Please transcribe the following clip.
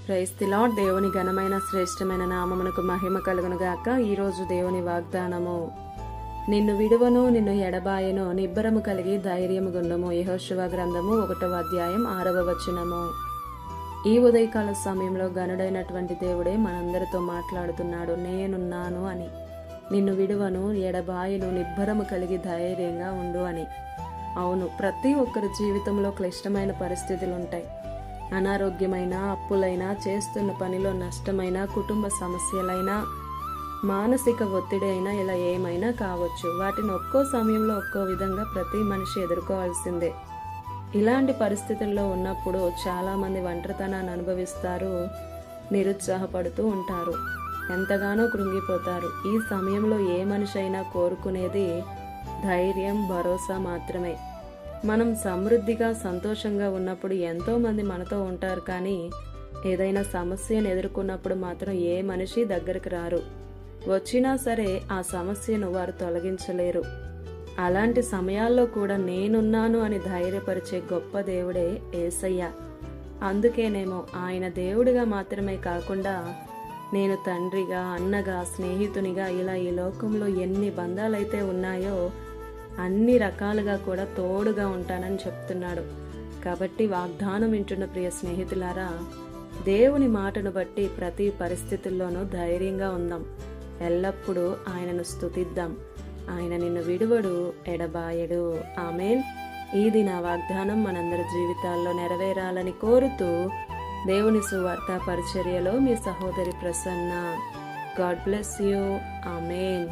Praise the lord. దేవుని ఘనమైన శ్రేష్టమైన నామమునకు మహిమ కలుగును గాక. ఈరోజు దేవుని వాగ్దానము, నిన్ను విడువను నిన్ను ఎడబాయను నిబ్బరము కలిగి ధైర్యము గుండము. యెహోషువ గ్రంథము 1వ అధ్యాయం 6వ వచనము. ఈ ఉదయకాల సమయంలో గనుడైనటువంటి దేవుడే మనందరితో మాట్లాడుతున్నాడు. నేనున్నాను అని, నిన్ను విడువను ఎడబాయను నిబ్బరము కలిగి ధైర్యంగా ఉండు అని. అవును, ప్రతి ఒక్కరి జీవితంలో క్లిష్టమైన పరిస్థితులు ఉంటాయి. అనారోగ్యమైన, అప్పులైనా, చేస్తున్న పనిలో నష్టమైన, కుటుంబ సమస్యలైనా, మానసిక ఒత్తిడి అయినా, ఇలా ఏమైనా కావచ్చు. వాటిని ఒక్కో సమయంలో ఒక్కో విధంగా ప్రతి మనిషి ఎదుర్కోవాల్సిందే. ఇలాంటి పరిస్థితుల్లో ఉన్నప్పుడు చాలామంది ఒంటరితనాన్ని అనుభవిస్తారు, నిరుత్సాహపడుతూ ఉంటారు, ఎంతగానో కృంగిపోతారు. ఈ సమయంలో ఏ మనిషి అయినా కోరుకునేది ధైర్యం, భరోసా మాత్రమే. మనం సమృద్ధిగా, సంతోషంగా ఉన్నప్పుడు ఎంతోమంది మనతో ఉంటారు, కానీ ఏదైనా సమస్యను ఎదుర్కొన్నప్పుడు మాత్రం ఏ మనిషి దగ్గరికి రారు. వచ్చినా సరే ఆ సమస్యను వారు తొలగించలేరు. అలాంటి సమయాల్లో కూడా నేనున్నాను అని ధైర్యపరిచే గొప్ప దేవుడే యేసయ్య. అందుకేనేమో ఆయన దేవుడిగా మాత్రమే కాకుండా నేను తండ్రిగా, అన్నగా, స్నేహితునిగా, ఇలా ఈ లోకంలో ఎన్ని బంధాలైతే ఉన్నాయో అన్ని రకాలుగా కూడా తోడుగా ఉంటానని చెప్తున్నాడు. కాబట్టి వాగ్దానం వింటున్న ప్రియ స్నేహితులారా, దేవుని మాటను బట్టి ప్రతి పరిస్థితుల్లోనూ ధైర్యంగా ఉందాం. ఎల్లప్పుడూ ఆయనను స్తుతిద్దాం. ఆయన నిన్ను విడువడు, ఎడబాయడు. ఆమేన్. ఇది నా వాగ్దానం మనందరి జీవితాల్లో నెరవేరాలని కోరుతూ, దేవుని సువార్త పరిచర్యలో మీ సహోదరి Prasanna. God bless you. Amen.